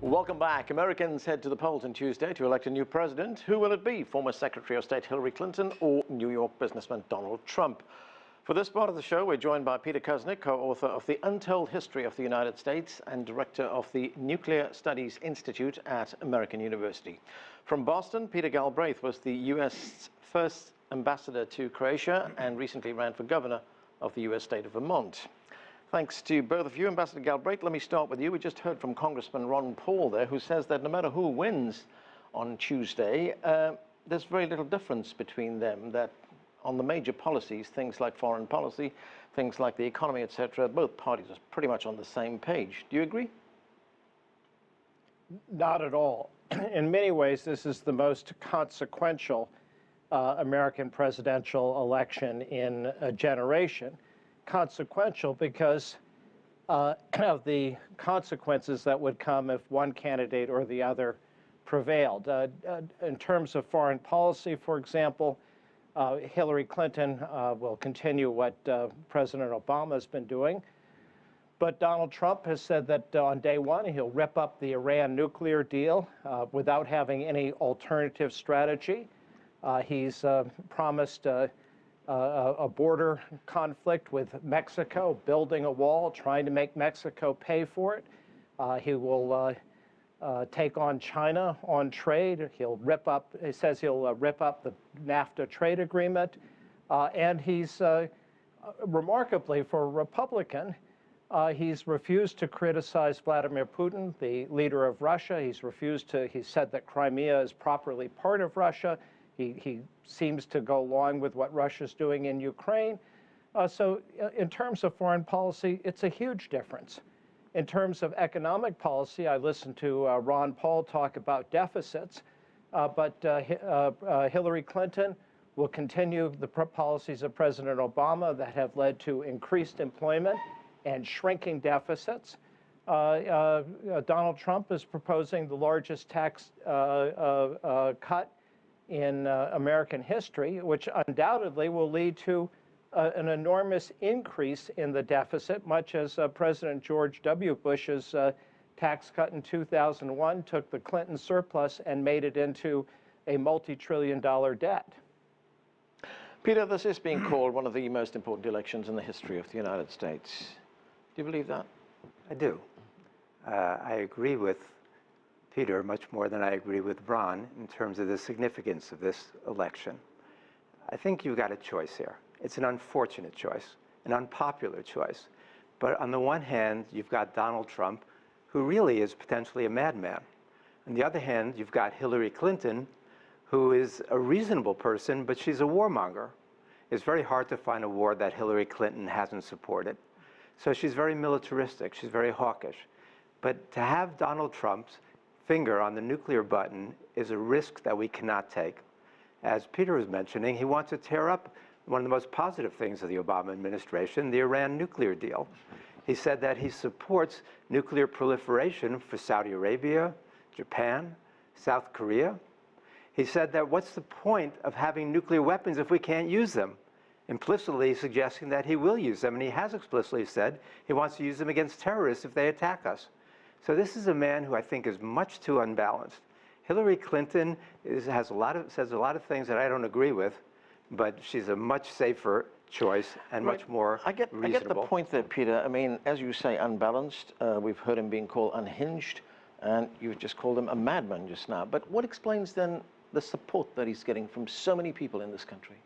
Welcome back. Americans head to the polls on Tuesday to elect a new president. Who will it be? Former Secretary of State Hillary Clinton or New York businessman Donald Trump? For this part of the show, we're joined by Peter Kuznick, co-author of The Untold History of the United States and director of the Nuclear Studies Institute at American University. From Boston, Peter Galbraith was the U.S.'s first ambassador to Croatia and recently ran for governor of the U.S. state of Vermont. Thanks to both of you. Ambassador Galbraith, let me start with you. We just heard from Congressman Ron Paul there, who says that no matter who wins on Tuesday, there's very little difference between them, that on the major policies, things like foreign policy, things like the economy, etc., both parties are pretty much on the same page. Do you agree? Not at all. In many ways, this is the most consequential American presidential election in a generation. Consequential because of the consequences that would come if one candidate or the other prevailed. In terms of foreign policy, for example, Hillary Clinton will continue what President Obama has been doing. But Donald Trump has said that on day one, he'll rip up the Iran nuclear deal without having any alternative strategy. He's promised a border conflict with Mexico, building a wall, trying to make Mexico pay for it. He will take on China on trade. He says he'll rip up the NAFTA trade agreement. And he's, remarkably for a Republican, he's refused to criticize Vladimir Putin, the leader of Russia. He said that Crimea is properly part of Russia. He seems to go along with what Russia's doing in Ukraine. So in terms of foreign policy, it's a huge difference. In terms of economic policy, I listened to Ron Paul talk about deficits, but Hillary Clinton will continue the policies of President Obama that have led to increased employment and shrinking deficits. Donald Trump is proposing the largest tax cut in American history, which undoubtedly will lead to an enormous increase in the deficit, much as President George W. Bush's tax cut in 2001 took the Clinton surplus and made it into a multi-trillion-dollar debt. Peter, this is being called one of the most important elections in the history of the United States. Do you believe that? I do. I agree with Peter much more than I agree with Ron in terms of the significance of this election. I think you've got a choice here. It's an unfortunate choice, an unpopular choice. But on the one hand, you've got Donald Trump, who really is potentially a madman. On the other hand, you've got Hillary Clinton, who is a reasonable person, but she's a warmonger. It's very hard to find a war that Hillary Clinton hasn't supported. So she's very militaristic, she's very hawkish. But to have Donald Trump's finger on the nuclear button is a risk that we cannot take. As Peter was mentioning, he wants to tear up one of the most positive things of the Obama administration, the Iran nuclear deal. He said that he supports nuclear proliferation for Saudi Arabia, Japan, South Korea. He said that what's the point of having nuclear weapons if we can't use them? Implicitly suggesting that he will use them, and he has explicitly said he wants to use them against terrorists if they attack us. So this is a man who I think is much too unbalanced. Hillary Clinton says a lot of things that I don't agree with, but she's a much safer choice and much more reasonable. I get the point there, Peter. I mean, as you say, unbalanced. We've heard him being called unhinged, and you've just called him a madman just now. But what explains then the support that he's getting from so many people in this country?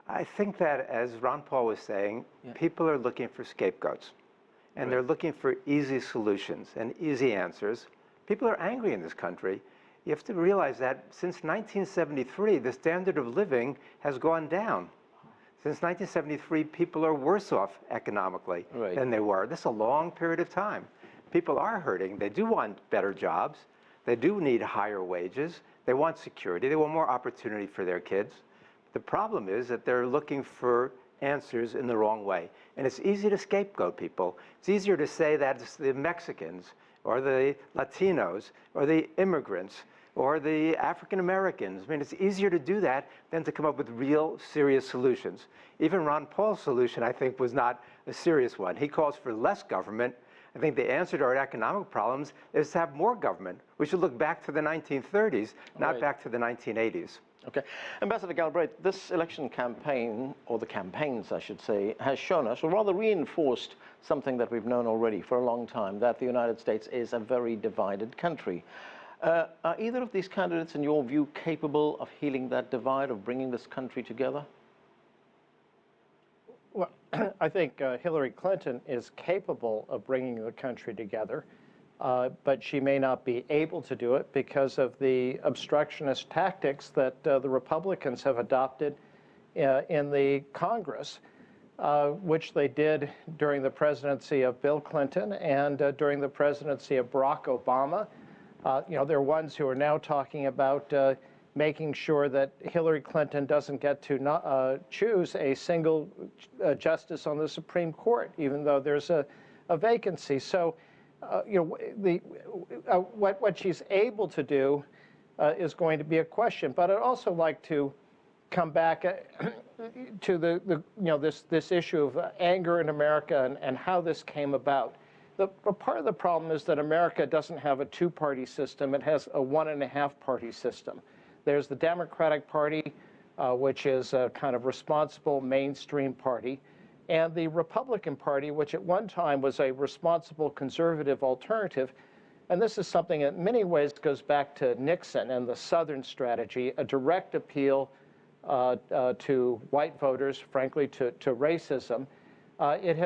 I think that, as Ron Paul was saying, people are looking for scapegoats. And they're looking for easy solutions and easy answers. People are angry in this country. You have to realize that since 1973, the standard of living has gone down. Since 1973, people are worse off economically than they were. This is a long period of time. People are hurting. They do want better jobs. They do need higher wages. They want security. They want more opportunity for their kids. The problem is that they're looking for answers in the wrong way. And it's easy to scapegoat people. It's easier to say that it's the Mexicans or the Latinos or the immigrants or the African Americans. I mean, it's easier to do that than to come up with real serious solutions. Even Ron Paul's solution, I think, was not a serious one. He calls for less government I think the answer to our economic problems is to have more government. We should look back to the 1930s, not back to the 1980s. Okay. Ambassador Galbraith, this election campaign, or the campaigns, I should say, has shown us, or rather reinforced something that we've known already for a long time, that the United States is a very divided country. Are either of these candidates, in your view, capable of healing that divide, of bringing this country together? Well, I think Hillary Clinton is capable of bringing the country together, but she may not be able to do it because of the obstructionist tactics that the Republicans have adopted in the Congress, which they did during the presidency of Bill Clinton and during the presidency of Barack Obama. There are ones who are now talking about making sure that Hillary Clinton doesn't get to choose a single justice on the Supreme Court, even though there's a vacancy. So, what she's able to do is going to be a question. But I'd also like to come back to this issue of anger in America and how this came about. Part of the problem is that America doesn't have a two-party system. It has a one-and-a-half-party system. There's the Democratic Party, which is a kind of responsible mainstream party, and the Republican Party, which at one time was a responsible conservative alternative. And this is something that in many ways goes back to Nixon and the Southern strategy, a direct appeal to white voters, frankly, to racism. It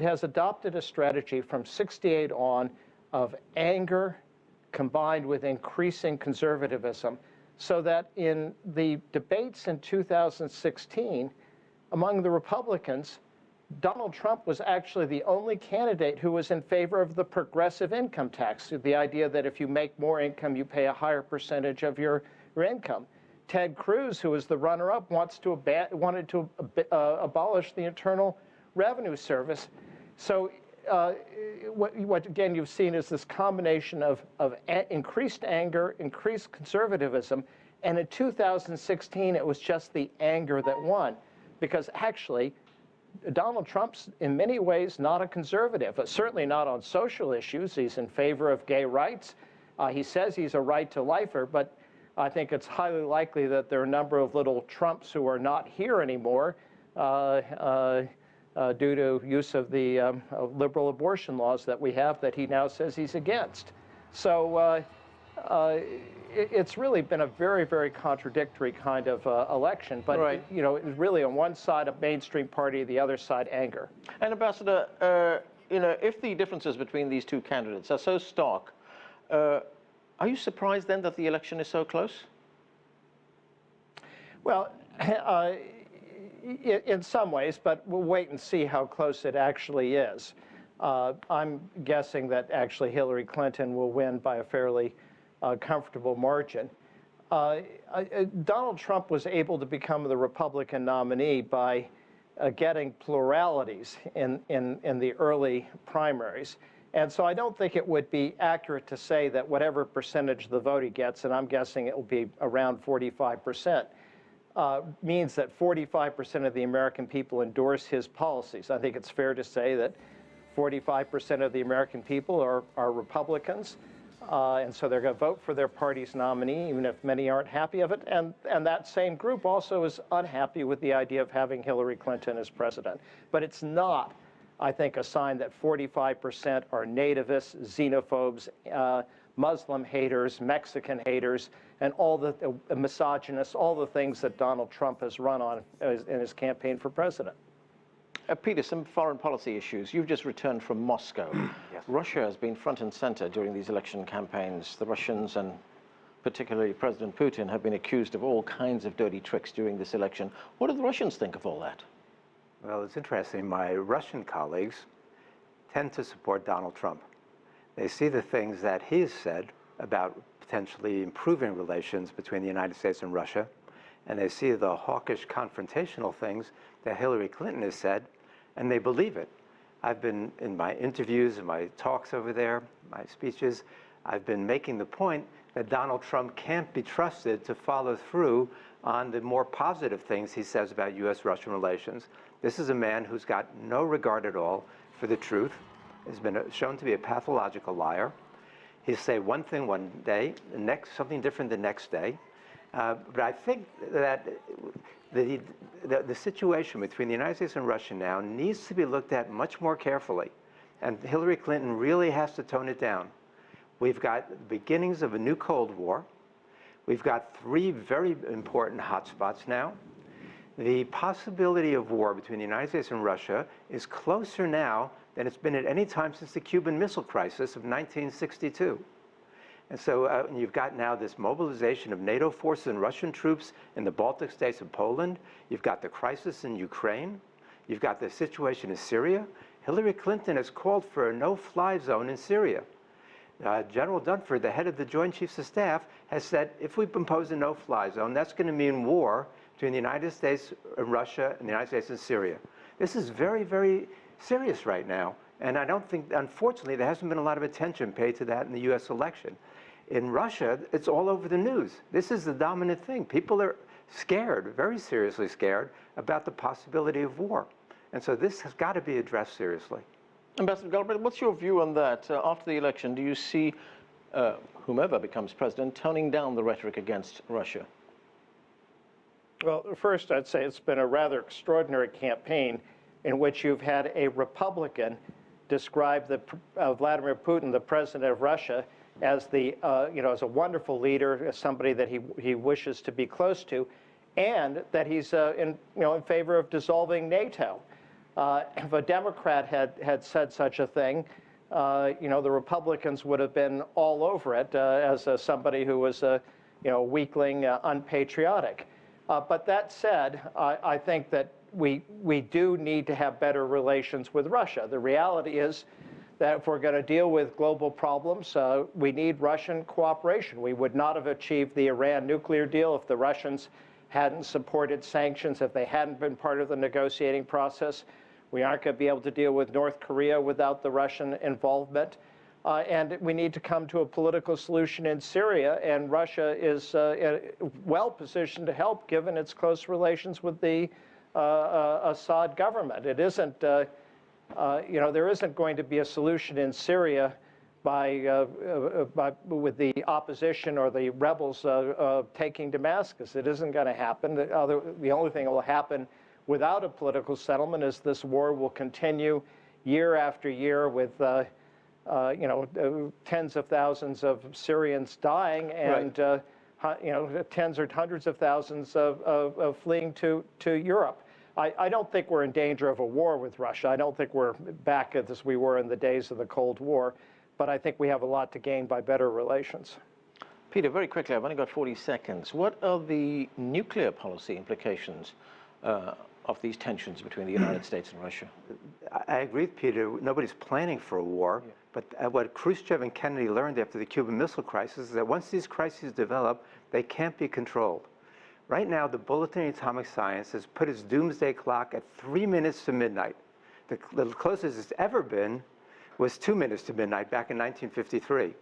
has adopted a strategy from '68 on of anger combined with increasing conservatism, so that in the debates in 2016, among the Republicans, Donald Trump was actually the only candidate who was in favor of the progressive income tax, the idea that if you make more income, you pay a higher percentage of your income. Ted Cruz, who was the runner-up, wanted to abolish the Internal Revenue Service. So what again you've seen is this combination of increased anger, increased conservatism, and in 2016 it was just the anger that won, because actually Donald Trump's in many ways not a conservative, certainly not on social issues. He's in favor of gay rights. He says he's a right-to-lifer, but I think it's highly likely that there are a number of little Trumps who are not here anymore due to use of the liberal abortion laws that we have that he now says he's against. So it's really been a very, very contradictory kind of election. But, right. It's really on one side a mainstream party, the other side anger. And Ambassador, if the differences between these two candidates are so stark, are you surprised then that the election is so close? Well, in some ways, but we'll wait and see how close it actually is. I'm guessing that actually Hillary Clinton will win by a fairly comfortable margin. Donald Trump was able to become the Republican nominee by getting pluralities in the early primaries. And so I don't think it would be accurate to say that whatever percentage of the vote he gets, and I'm guessing it will be around 45%, means that 45% of the American people endorse his policies. I think it's fair to say that 45% of the American people are Republicans, and so they're going to vote for their party's nominee, even if many aren't happy of it. And that same group also is unhappy with the idea of having Hillary Clinton as president. But it's not, I think, a sign that 45% are nativists, xenophobes, Muslim haters, Mexican haters, and all the misogynists, all the things that Donald Trump has run on in his campaign for president. Peter, some foreign policy issues. You've just returned from Moscow. Yes. Russia has been front and center during these election campaigns. The Russians, and particularly President Putin, have been accused of all kinds of dirty tricks during this election. What do the Russians think of all that? Well, it's interesting. My Russian colleagues tend to support Donald Trump. They see the things that he's said about potentially improving relations between the United States and Russia, and they see the hawkish confrontational things that Hillary Clinton has said, and they believe it. I've been, in my interviews and my talks over there, my speeches, I've been making the point that Donald Trump can't be trusted to follow through on the more positive things he says about U.S.-Russian relations. This is a man who's got no regard at all for the truth, has been shown to be a pathological liar. He'll say one thing one day, the next something different the next day. But I think that the situation between the United States and Russia now needs to be looked at much more carefully. And Hillary Clinton really has to tone it down. We've got the beginnings of a new Cold War. We've got 3 very important hotspots now. The possibility of war between the United States and Russia is closer now than it's been at any time since the Cuban Missile Crisis of 1962. And so you've got now this mobilization of NATO forces and Russian troops in the Baltic states of Poland. You've got the crisis in Ukraine. You've got the situation in Syria. Hillary Clinton has called for a no-fly zone in Syria. General Dunford, the head of the Joint Chiefs of Staff, has said if we impose a no-fly zone, that's going to mean war between the United States and Russia and the United States and Syria. This is very, very serious right now. And I don't think, unfortunately, there hasn't been a lot of attention paid to that in the U.S. election. In Russia, it's all over the news. This is the dominant thing. People are scared, very seriously scared, about the possibility of war. And so this has got to be addressed seriously. Ambassador Galbraith, what's your view on that? After the election, do you see whomever becomes president toning down the rhetoric against Russia? Well, first, I'd say it's been a rather extraordinary campaign in which you've had a Republican describe Vladimir Putin, the president of Russia, as as a wonderful leader, as somebody that he wishes to be close to, and that he's in favor of dissolving NATO. If a Democrat had said such a thing, the Republicans would have been all over it as somebody who was weakling, unpatriotic. But that said, I think that we do need to have better relations with Russia. The reality is that if we're going to deal with global problems, we need Russian cooperation. We would not have achieved the Iran nuclear deal if the Russians hadn't supported sanctions, if they hadn't been part of the negotiating process. We aren't going to be able to deal with North Korea without the Russian involvement. And we need to come to a political solution in Syria, and Russia is well positioned to help given its close relations with the Assad government. It isn't, there isn't going to be a solution in Syria with the opposition or the rebels taking Damascus. It isn't going to happen. The only thing that will happen without a political settlement is this war will continue year after year with tens of thousands of Syrians dying and tens or hundreds of thousands of fleeing to Europe. I don't think we're in danger of a war with Russia. I don't think we're back as we were in the days of the Cold War, but I think we have a lot to gain by better relations. Peter, very quickly, I've only got 40 seconds. What are the nuclear policy implications of these tensions between the United States and Russia? I agree with Peter. Nobody's planning for a war. Yeah. But what Khrushchev and Kennedy learned after the Cuban Missile Crisis is that once these crises develop, they can't be controlled. Right now, the Bulletin of Atomic Science has put its doomsday clock at 3 minutes to midnight. The closest it's ever been was 2 minutes to midnight back in 1953.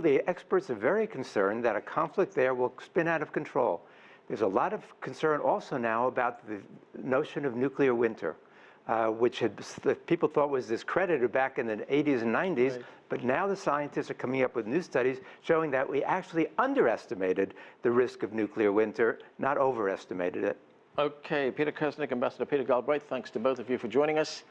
The experts are very concerned that a conflict there will spin out of control. There's a lot of concern also now about the notion of nuclear winter, which people thought was discredited back in the 80s and 90s, right. But now the scientists are coming up with new studies showing that we actually underestimated the risk of nuclear winter, not overestimated it. Okay, Peter Kuznick, Ambassador Peter Galbraith, thanks to both of you for joining us.